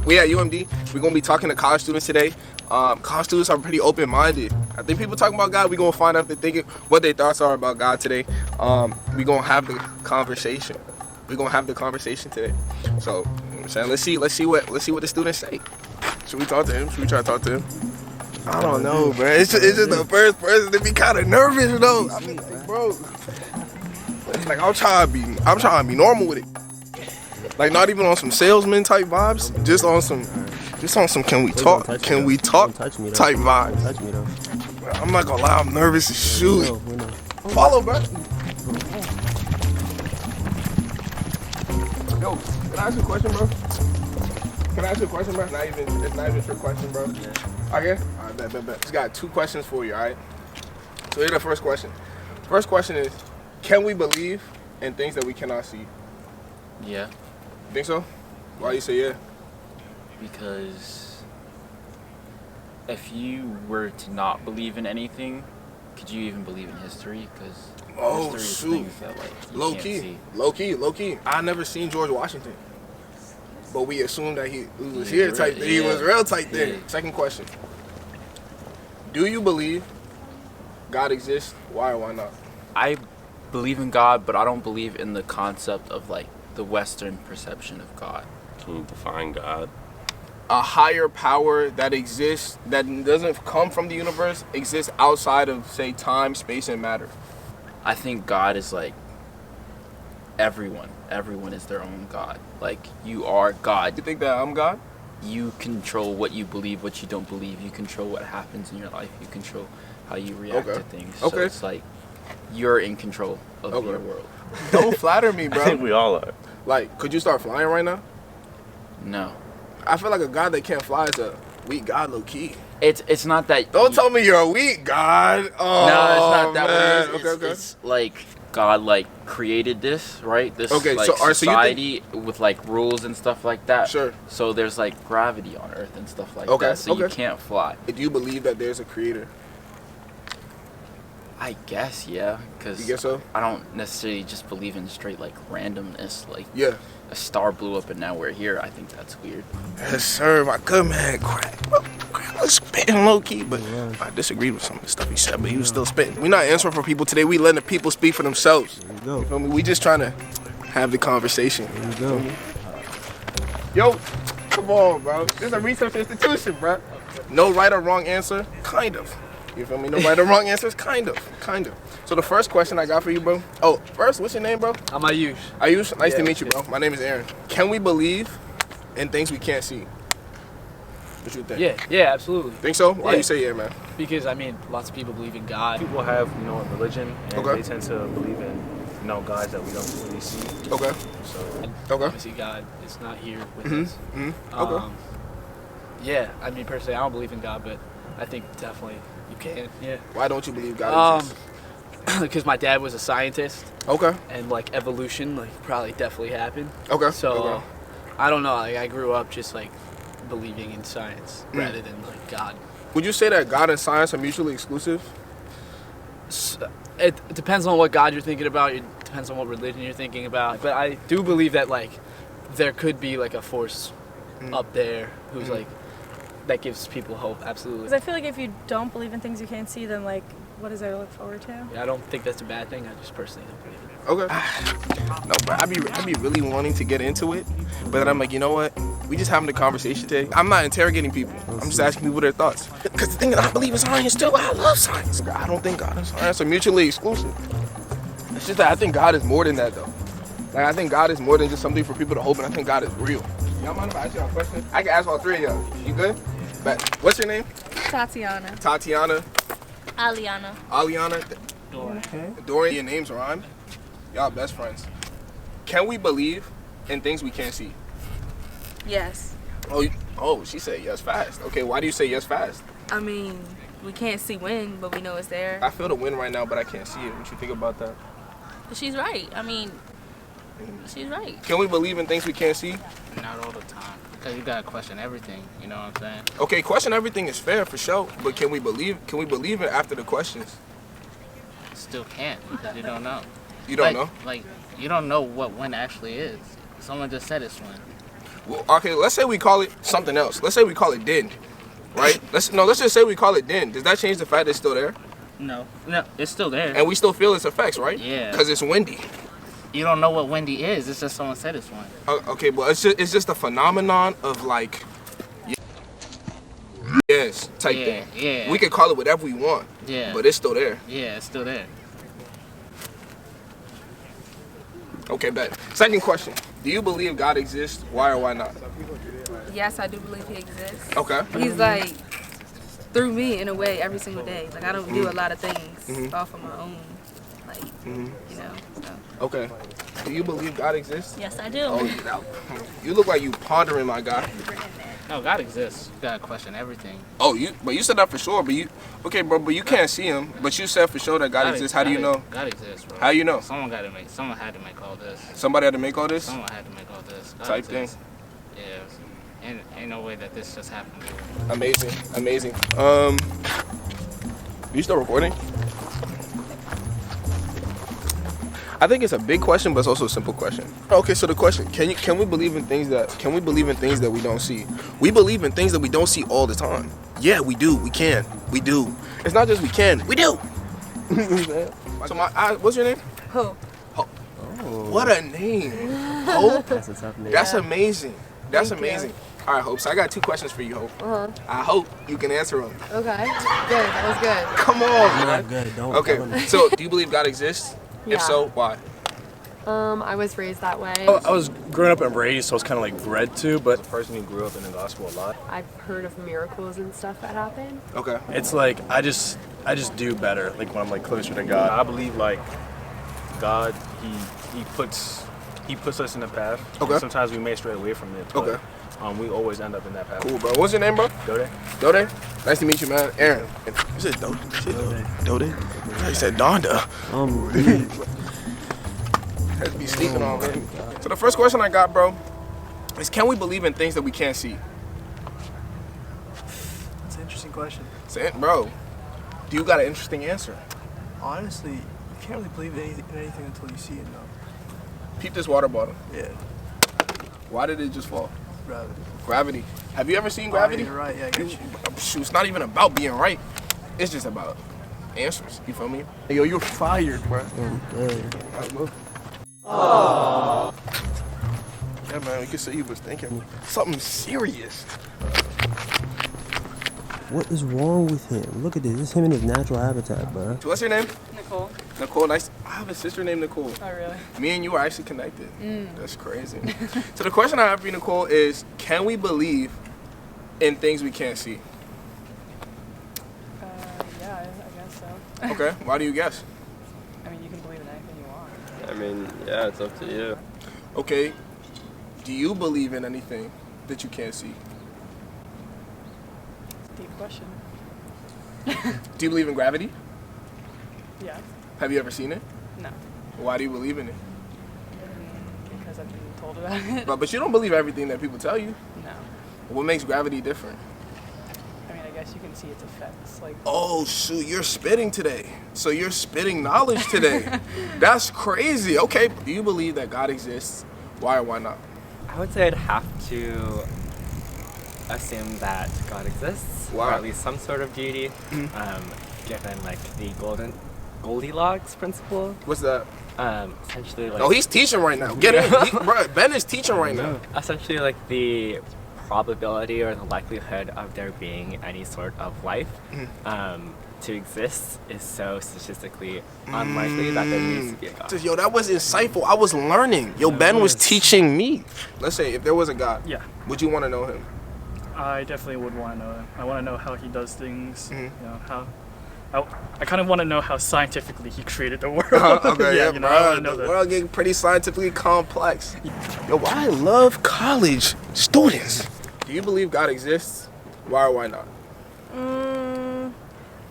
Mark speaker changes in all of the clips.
Speaker 1: We at UMD. We're gonna be talking to college students today. College students are pretty open-minded. I think people talking about God. We're gonna find out if they're thinking what their thoughts are about God today. We're gonna have the conversation. We're gonna have the conversation today. So, you know what I'm saying, let's see what the students say. Should we talk to him? Should we try to talk to him? I don't know, bro. It's just the first person to be kind of nervous, though. I mean, bro. Like I'm trying to be normal with it. Like not even on some salesman type vibes. Just on some can we talk type vibes.
Speaker 2: Touch me though.
Speaker 1: Bro, I'm not gonna lie, I'm nervous as shoot. Follow, bro. Yo, can I ask you a question, bro? It's not even a trick question, bro. Yeah. Okay? Alright, bet. Just got 2 questions for you, alright? So here's the first question. First question is, can we believe in things that we cannot see?
Speaker 3: Yeah.
Speaker 1: You think so? Why you say yeah?
Speaker 3: Because if you were to not believe in anything, could you even believe in history? Because history is things that like you
Speaker 1: low key. I never seen George Washington, but we assumed that he was here type thing. He was real type thing. Yeah. Second question: do you believe God exists? Why or why not?
Speaker 3: I believe in God, but I don't believe in the concept of like the Western perception of God.
Speaker 2: Can you define God?
Speaker 1: A higher power that exists, that doesn't come from the universe, exists outside of, say, time, space, and matter.
Speaker 3: I think God is like everyone. Everyone is their own God. Like, you are God.
Speaker 1: You think that I'm God?
Speaker 3: You control what you believe, what you don't believe. You control what happens in your life. You control how you react to things. So it's like you're in control of your world.
Speaker 1: Don't flatter me, bro.
Speaker 2: I think we all are.
Speaker 1: Like, could you start flying right now?
Speaker 3: No.
Speaker 1: I feel like a God that can't fly is a weak God, low key.
Speaker 3: It's not that.
Speaker 1: Don't tell me you're a weak God. Oh,
Speaker 3: no, it's not that
Speaker 1: way.
Speaker 3: It's like God like created this, right? This like
Speaker 1: so
Speaker 3: society with like rules and stuff like that.
Speaker 1: Sure.
Speaker 3: So there's like gravity on Earth and stuff like that. So you can't fly.
Speaker 1: Do you believe that there's a creator?
Speaker 3: I guess, yeah. Cause
Speaker 1: you guess so?
Speaker 3: I don't necessarily just believe in straight like randomness. Like a star blew up and now we're here. I think that's weird.
Speaker 1: Yes, sir. My good man, Craig was spitting low key, but I disagreed with some of the stuff he said, but he was still spitting. We're not answering for people today. We letting the people speak for themselves.
Speaker 2: There you go.
Speaker 1: You feel me? We just trying to have the conversation.
Speaker 2: There you go.
Speaker 1: Yo, come on, bro. This is a research institution, bro. No right or wrong answer, kind of. You feel me? No right or wrong answers, kind of. So the first question I got for you, bro. Oh, first, what's your name, bro?
Speaker 4: I'm Ayush.
Speaker 1: Ayush, nice to meet you, bro. My name is Aaron. Can we believe in things we can't see? What you think?
Speaker 4: Yeah, absolutely.
Speaker 1: Think so? Why you say yeah, man?
Speaker 4: Because I mean, lots of people believe in God.
Speaker 5: People have, a religion, and they tend to believe in, gods that we don't really see.
Speaker 1: Okay.
Speaker 4: So, obviously, God is not here with us.
Speaker 1: Okay.
Speaker 4: Yeah, I mean, personally, I don't believe in God, but I think definitely you can. Yeah.
Speaker 1: Why don't you believe God exists?
Speaker 4: Because my dad was a scientist.
Speaker 1: Okay.
Speaker 4: And like evolution, probably definitely happened.
Speaker 1: Okay.
Speaker 4: So, I don't know. Like, I grew up just like believing in science rather than like God.
Speaker 1: Would you say that God and science are mutually exclusive?
Speaker 4: It depends on what God you're thinking about. It depends on what religion you're thinking about. But I do believe that like there could be like a force up there who's like that gives people hope. Absolutely.
Speaker 6: Because I feel like if you don't believe in things you can't see, then like what is there to look forward to?
Speaker 4: Yeah, I don't think that's a bad thing. I just personally don't believe it.
Speaker 1: Okay. No, but I'd be really wanting to get into it, but then I'm like, you know what? We just having a conversation today. I'm not interrogating people. I'm just asking people their thoughts. Because the thing that I believe in science too. I love science. I don't think God and science are mutually exclusive. It's just that I think God is more than that, though. Like, I think God is more than just something for people to hope, and I think God is real. Y'all mind if I ask y'all a question? I can ask all 3 of y'all. You good? But what's your name?
Speaker 6: Tatiana.
Speaker 1: Tatiana.
Speaker 6: Aliana.
Speaker 1: Aliana.
Speaker 6: Dorian.
Speaker 1: Dorian, your names rhyme. Y'all best friends. Can we believe in things we can't see?
Speaker 6: Yes.
Speaker 1: Oh, she said yes fast. Okay, why do you say yes fast?
Speaker 6: I mean, we can't see wind, but we know it's there.
Speaker 1: I feel the wind right now, but I can't see it. What you think about that?
Speaker 6: She's right. I mean, she's right.
Speaker 1: Can we believe in things we can't see?
Speaker 7: Not all the time. Because you gotta question everything, you know what I'm saying?
Speaker 1: Okay, question everything is fair for sure, but can we believe it after the questions?
Speaker 7: Still can't, because you don't know.
Speaker 1: You don't know?
Speaker 7: Like, you don't know what wind actually is. Someone just said it's wind.
Speaker 1: Well, okay, let's say we call it something else. Let's say we call it din, right? Let's just say we call it din. Does that change the fact that it's still there?
Speaker 7: No, it's still there.
Speaker 1: And we still feel its effects, right?
Speaker 7: Yeah.
Speaker 1: Because it's windy.
Speaker 7: You don't know what windy is. It's just someone said it's one.
Speaker 1: Okay, but it's just a phenomenon of like, yes, type thing.
Speaker 7: Yeah.
Speaker 1: We can call it whatever we want.
Speaker 7: Yeah.
Speaker 1: But it's still there.
Speaker 7: Yeah, it's still there.
Speaker 1: Okay, bet. Second question. Do you believe God exists? Why or why not?
Speaker 8: Yes, I do believe he exists.
Speaker 1: Okay.
Speaker 8: He's like through me in a way every single day. Like I don't do a lot of things off of my own. Like you know. So.
Speaker 1: Okay. Do you believe God exists?
Speaker 6: Yes, I do.
Speaker 1: Oh, you look like you pondering, my guy.
Speaker 7: No, God exists. You gotta question everything.
Speaker 1: Oh, but you said that for sure. But but you can't see him. But you said for sure that God exists. How do you know?
Speaker 7: God exists, bro.
Speaker 1: How you know?
Speaker 7: Someone had to make all this.
Speaker 1: Somebody had to make all this?
Speaker 7: Someone had to make all this. God
Speaker 1: Type
Speaker 7: exists. Yeah. And ain't no way that this just happened.
Speaker 1: Amazing. You still recording? I think it's a big question, but it's also a simple question. Okay, so the question: Can we believe in things that we don't see? We believe in things that we don't see all the time. Yeah, we do. We can. We do. It's not just we can. We do. So what's your name?
Speaker 8: Hope.
Speaker 1: Hope. Oh. What a name. Hope.
Speaker 9: That's a tough name.
Speaker 1: That's amazing. That's amazing. All right, Hope. So I got 2 questions for you, Hope. I hope you can answer them.
Speaker 8: Okay. Good. That was good.
Speaker 1: Come on, man.
Speaker 9: Good. Don't.
Speaker 1: Okay. So, do you believe God exists?
Speaker 10: Yeah.
Speaker 1: If so, why?
Speaker 10: I was raised that way.
Speaker 5: I was growing up and raised, so I was kind of like bred to, but as a person who grew up in the gospel a lot,
Speaker 10: I've heard of miracles and stuff that happen.
Speaker 1: Okay.
Speaker 5: it's like I just do better like when I'm like closer to God. I believe like God, he puts us in the path.
Speaker 1: Okay.
Speaker 5: And sometimes we may stray away from it. But,
Speaker 1: Okay.
Speaker 5: we always end up in that path.
Speaker 1: Cool, bro. What's your name, bro?
Speaker 5: Dode?
Speaker 1: Dode? Nice to meet you, man. Aaron. You said Dode? Dode? You said Donda. Had to be sleeping on, man. So the first question I got, bro, is can we believe in things that we can't see?
Speaker 11: That's an interesting question.
Speaker 1: Bro, do you got an interesting answer?
Speaker 11: Honestly, you can't really believe in anything until you see it now.
Speaker 1: Peep this water bottle.
Speaker 11: Yeah.
Speaker 1: Why did it just fall?
Speaker 11: Gravity.
Speaker 1: Gravity. Have you ever seen Gravity?
Speaker 11: You're right, yeah, I get you.
Speaker 1: Shoot, it's not even about being right. It's just about answers. You feel me? Hey, yo, you're fired, bro. Oh. Yeah, man, we could say he was thinking something serious.
Speaker 9: What is wrong with him? Look at this. This is him in his natural habitat, bro.
Speaker 1: So what's your name?
Speaker 6: Nicole.
Speaker 1: Nicole, nice. I have a sister named Nicole.
Speaker 6: Oh, really?
Speaker 1: Me and you are actually connected. That's crazy. So the question I have for you, Nicole, is can we believe in things we can't see?
Speaker 6: Yeah, I guess so.
Speaker 1: Okay, why do you guess?
Speaker 6: I mean, you can believe in anything you want.
Speaker 2: I mean, yeah, it's up to you.
Speaker 1: Okay, do you believe in anything that you can't see?
Speaker 6: Deep question.
Speaker 1: Do you believe in gravity?
Speaker 6: Yeah.
Speaker 1: Have you ever seen it?
Speaker 6: No.
Speaker 1: Why do you believe in it?
Speaker 6: Because I've been told about it.
Speaker 1: But you don't believe everything that people tell you.
Speaker 6: No.
Speaker 1: What makes gravity different?
Speaker 6: I mean, I guess you can see its effects. Like.
Speaker 1: Oh shoot, you're spitting today. So you're spitting knowledge today. That's crazy. Okay, do you believe that God exists? Why or why not?
Speaker 12: I would say I'd have to assume that God exists,
Speaker 1: Wow.
Speaker 12: or at least some sort of deity, given like the Goldilocks principle.
Speaker 1: What's that?
Speaker 12: Essentially, like.
Speaker 1: Oh, he's teaching right now. Get in. Bro, Ben is teaching right now.
Speaker 12: Essentially, like the probability or the likelihood of there being any sort of life to exist is so statistically unlikely that there needs to be a God.
Speaker 1: Yo, that was insightful. I was learning. Yo, Ben was teaching me. Let's say if there was a God,
Speaker 13: yeah,
Speaker 1: would you want to know him?
Speaker 13: I definitely would want to know him. I want to know how he does things. You know how. I kind of want to know how scientifically he created the world.
Speaker 1: Okay,
Speaker 13: yeah, you know, I wanna
Speaker 1: bro.
Speaker 13: know
Speaker 1: The world getting pretty scientifically complex. Yo, I love college students. Do you believe God exists? Why or why not?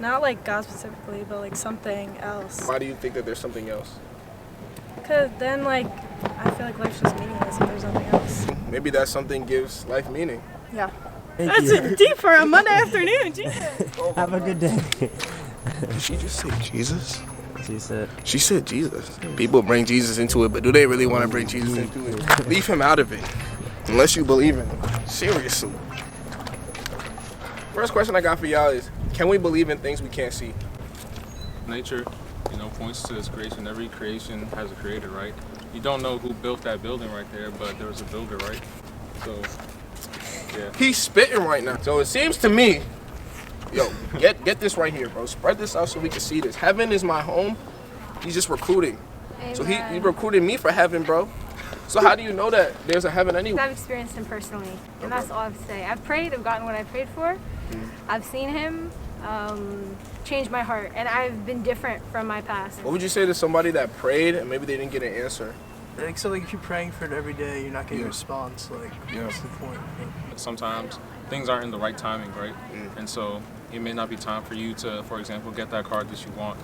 Speaker 6: Not like God specifically, but like something else.
Speaker 1: Why do you think that there's something else?
Speaker 6: Because then, like, I feel like life's just meaningless if there's nothing else.
Speaker 1: Maybe that something gives life meaning.
Speaker 6: Yeah.
Speaker 9: Thank
Speaker 6: That's
Speaker 9: you.
Speaker 6: deep for a Monday afternoon. Jesus.
Speaker 9: Have a good day.
Speaker 1: Did she just say Jesus?
Speaker 9: She
Speaker 1: said Jesus. People bring Jesus into it, but do they really want to bring Jesus into it? Leave him out of it. Unless you believe in it. Seriously. First question I got for y'all is, can we believe in things we can't see?
Speaker 14: Nature, points to its creation. Every creation has a creator, right? You don't know who built that building right there, but there was a builder, right? So, yeah.
Speaker 1: He's spitting right now. So it seems to me, yo, get this right here, bro. Spread this out so we can see this. Heaven is my home. He's just recruiting.
Speaker 6: Amen.
Speaker 1: So he recruited me for heaven, bro. So how do you know that there's a heaven anyway?
Speaker 15: I've experienced him personally, and that's all I have to say. I've prayed, I've gotten what I prayed for. I've seen him change my heart, and I've been different from my past.
Speaker 1: What would you say to somebody that prayed and maybe they didn't get an answer?
Speaker 11: Like, so like if you're praying for it every day, you're not getting a response. Like, what's the point?
Speaker 14: Sometimes things aren't in the right timing, right? And so it may not be time for you to, for example, get that card that you want.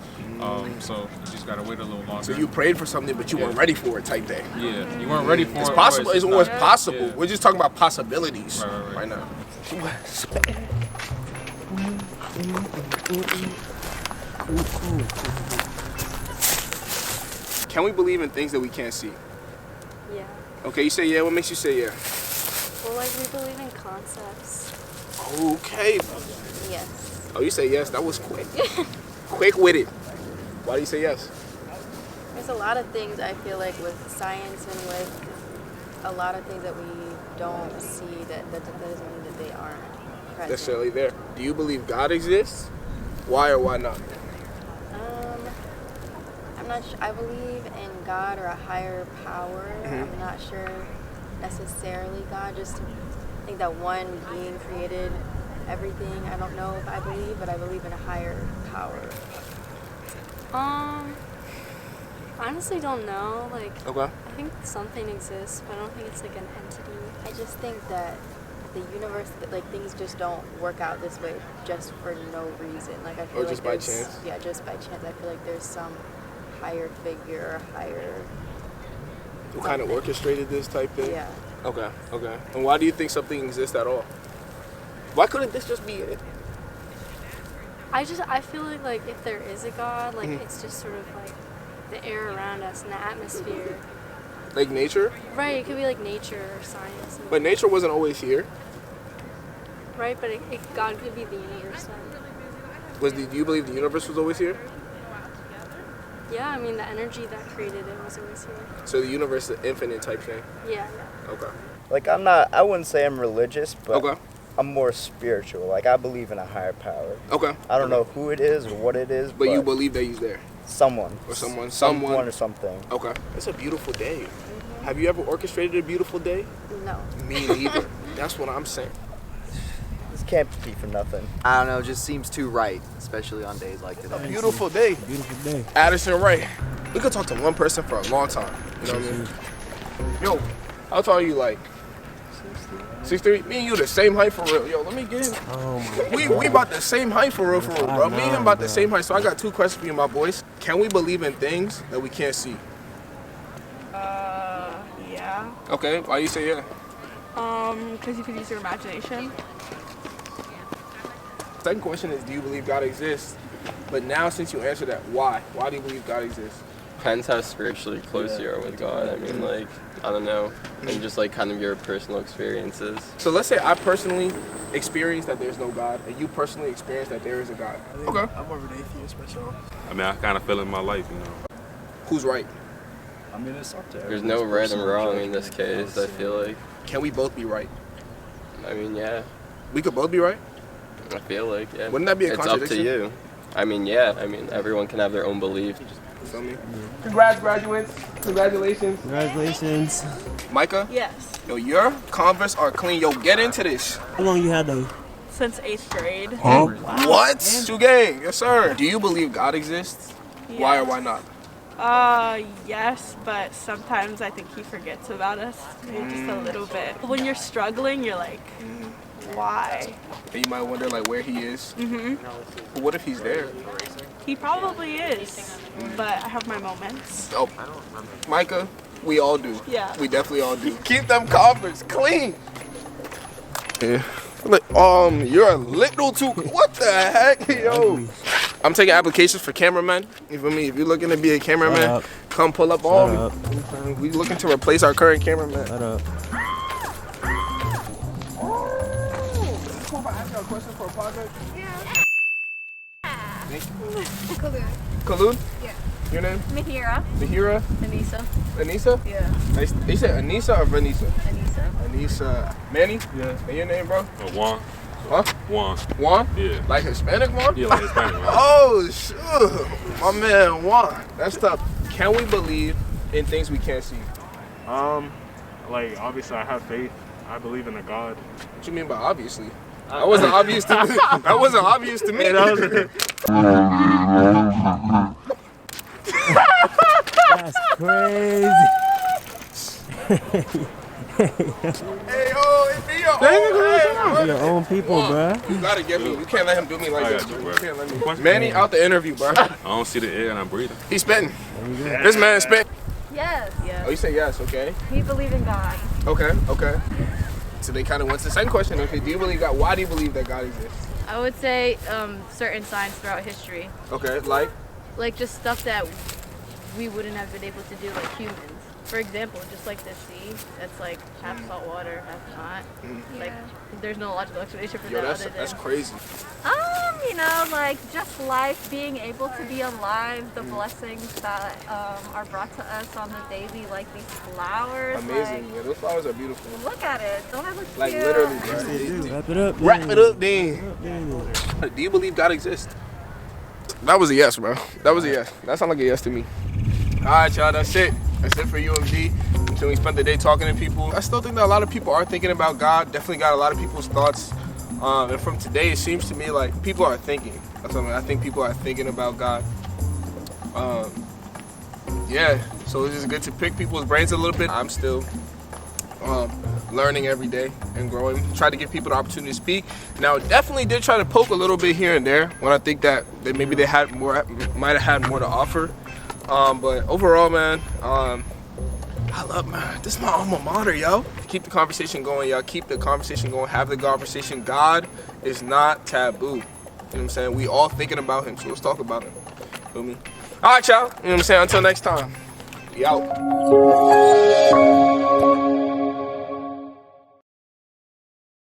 Speaker 14: So you just gotta wait a little longer.
Speaker 1: So you prayed for something, but you weren't ready for it, type thing.
Speaker 14: Yeah, you weren't ready for
Speaker 1: it's
Speaker 14: it.
Speaker 1: Possible. It's always possible.
Speaker 14: Yeah.
Speaker 1: We're just talking about possibilities right now. Can we believe in things that we can't see?
Speaker 16: Yeah.
Speaker 1: Okay, you say yeah. What makes you say yeah?
Speaker 16: Well, like we believe in concepts.
Speaker 1: Okay.
Speaker 16: Yes.
Speaker 1: Oh, you say yes. That was quick. Quick with it. Why do you say yes?
Speaker 16: There's a lot of things I feel like with science and with a lot of things that we don't see that doesn't mean that they aren't present.
Speaker 1: Necessarily there. Do you believe God exists? Why or why not?
Speaker 16: I'm not sure. I believe in God or a higher power. I'm not sure necessarily God. Just think that one being created everything. I don't know if I believe, but I believe in a higher power.
Speaker 10: Honestly don't know. Like,
Speaker 1: okay.
Speaker 10: I think something exists, but I don't think it's like an entity.
Speaker 16: I just think that the universe, like things just don't work out this way just for no reason. Like I feel like
Speaker 1: just by chance?
Speaker 16: Yeah, just by chance. I feel like there's some higher figure, higher.
Speaker 1: Who kind of orchestrated this type thing?
Speaker 16: Yeah.
Speaker 1: Okay. Okay. And why do you think something exists at all? Why couldn't this just be it?
Speaker 10: I feel like if there is a God, like it's just sort of like the air around us and the atmosphere.
Speaker 1: Like nature?
Speaker 10: Right, it could be like nature or science.
Speaker 1: But nature wasn't always here.
Speaker 10: Right, but God could be the universe.
Speaker 1: Do you believe the universe was always here?
Speaker 10: Yeah, I mean the energy that created it was always here.
Speaker 1: So the universe is an infinite type thing?
Speaker 10: Yeah.
Speaker 1: Okay.
Speaker 17: Like I wouldn't say I'm religious, but
Speaker 1: okay.
Speaker 17: I'm more spiritual. Like I believe in a higher power.
Speaker 1: Okay.
Speaker 17: I don't know who it is or what it is,
Speaker 1: but you believe that he's there?
Speaker 17: Someone.
Speaker 1: Or someone
Speaker 17: or something.
Speaker 1: Okay. It's a beautiful day. Have you ever orchestrated a beautiful day?
Speaker 16: No.
Speaker 1: Me neither. That's what I'm saying.
Speaker 17: This can't be for nothing.
Speaker 18: I don't know, it just seems too right, especially on days like today.
Speaker 1: A beautiful day.
Speaker 9: Beautiful day.
Speaker 1: Addison Ray. We could talk to one person for a long time. You know what I mean? Yo, how tall are you, like? 6'3"? Me and you the same height for real. Yo, let me get in.
Speaker 9: Oh my
Speaker 1: We about the same height for real, bro. Me and him about the same height. So I got two questions for you, my boys. Can we believe in things that we can't see?
Speaker 19: Yeah.
Speaker 1: Okay, why you say yeah?
Speaker 19: Because you could use your imagination.
Speaker 1: Second question is, do you believe God exists? But now, since you answered that, why? Why do you believe God exists?
Speaker 2: Depends how spiritually close you are with God. I mean, like, I don't know. And just, like, kind of your personal experiences.
Speaker 1: So let's say I personally experience that there's no God, and you personally experience that there is a God. Okay.
Speaker 11: I'm more of an atheist myself.
Speaker 20: I mean, I kind of feel in my life, you know.
Speaker 1: Who's right?
Speaker 20: I mean, it's up to
Speaker 2: There's no right and wrong in this case, I feel like.
Speaker 1: Can we both be right?
Speaker 2: I mean, yeah.
Speaker 1: We could both be right?
Speaker 2: I feel like, yeah.
Speaker 1: Wouldn't that be a
Speaker 2: It's
Speaker 1: contradiction?
Speaker 2: up to you. I mean, yeah. I mean, everyone can have their own belief.
Speaker 1: You feel me? Congrats, graduates. Congratulations.
Speaker 9: Congratulations.
Speaker 1: Micah?
Speaker 19: Yes.
Speaker 1: Yo, your Converse are clean. Yo, get into this.
Speaker 9: How long you had those?
Speaker 19: Since 8th grade.
Speaker 9: Huh?
Speaker 1: What? Sugang, yes sir. Do you believe God exists?
Speaker 19: Yes.
Speaker 1: Why or why not?
Speaker 19: Yes, but sometimes I think he forgets about us. Maybe just a little bit. When you're struggling, you're like, why?
Speaker 1: And you might wonder like where he is.
Speaker 19: Mm-hmm.
Speaker 1: But what if he's there?
Speaker 19: He probably is, but I have my moments.
Speaker 1: Oh, Micah, we all do.
Speaker 19: Yeah.
Speaker 1: We definitely all do. Keep them Converse clean. Yeah. You're a little too. What the heck, yo? I'm taking applications for cameramen. You feel me? If you're looking to be a cameraman, come pull up on me. We looking to replace our current cameraman. I ask you a question for a project?
Speaker 15: Yeah.
Speaker 1: Thank you.
Speaker 15: Khalid.
Speaker 1: Khalud?
Speaker 15: Yeah.
Speaker 1: Your name?
Speaker 15: Mahira.
Speaker 1: Mahira?
Speaker 15: Anissa.
Speaker 1: Anissa?
Speaker 15: Yeah.
Speaker 1: They said Anissa or Vanessa?
Speaker 15: Anissa.
Speaker 1: Anissa. Manny? Yeah. And your name, bro?
Speaker 20: Juan.
Speaker 1: Huh?
Speaker 20: Juan.
Speaker 1: Juan?
Speaker 20: Yeah.
Speaker 1: Like Hispanic Juan?
Speaker 20: Yeah, like Hispanic Juan.
Speaker 1: Oh, shoot. My man Juan. That's tough. Can we believe in things we can't see?
Speaker 5: Like obviously I have faith. I believe in a God.
Speaker 1: What you mean by obviously? That wasn't obvious to me. That wasn't obvious to me.
Speaker 9: That's crazy.
Speaker 1: Hey, yo, it be your own.
Speaker 9: Your own people, bruh.
Speaker 1: You gotta get me. You can't let him do me like
Speaker 20: I
Speaker 1: this,
Speaker 20: got you,
Speaker 1: bro.
Speaker 20: bro.
Speaker 1: You can't let me. Manny out the interview, bro.
Speaker 20: I don't see the air and I'm breathing.
Speaker 1: He's spitting. This man spit.
Speaker 15: Yes.
Speaker 1: Oh, you say yes, okay.
Speaker 15: We believe in God.
Speaker 1: Okay, okay. So they kind of went to the second question. Okay, do you believe God? Why do you believe that God exists?
Speaker 21: I would say certain signs throughout history.
Speaker 1: Okay, like?
Speaker 21: Like just stuff that we wouldn't have been able to do like humans. For example, just like the sea, that's like half salt water, half not. Like there's no logical explanation for
Speaker 1: Yo,
Speaker 21: that.
Speaker 1: that's crazy.
Speaker 15: You know, like just life, being able to be alive, the blessings that are brought to us on the daily, like these flowers.
Speaker 1: Amazing. Yeah, those flowers are beautiful.
Speaker 15: Look at it. Don't it look
Speaker 1: Like
Speaker 15: cute?
Speaker 1: literally, bro.
Speaker 9: Wrap it up.
Speaker 1: Wrap it up, then. Do you believe God exists? That was a yes, bro. That was a yes. That sounded like a yes to me. All right, y'all. That's it. That's it for UMG. Until we spent the day talking to people. I still think that a lot of people are thinking about God. Definitely got a lot of people's thoughts. And from today, it seems to me like people are thinking. That's what I mean. I think people are thinking about God. Yeah. So it's just good to pick people's brains a little bit. I'm still learning every day and growing. Try to give people the opportunity to speak. Now, definitely did try to poke a little bit here and there when I think that maybe they had more, might have had more to offer. But overall, man, I love, man, this is my alma mater, yo. Keep the conversation going, y'all. Keep the conversation going. Have the conversation. God is not taboo. You know what I'm saying? We all thinking about him, so let's talk about him. Feel me? All right, y'all. You know what I'm saying? Until next time. We out.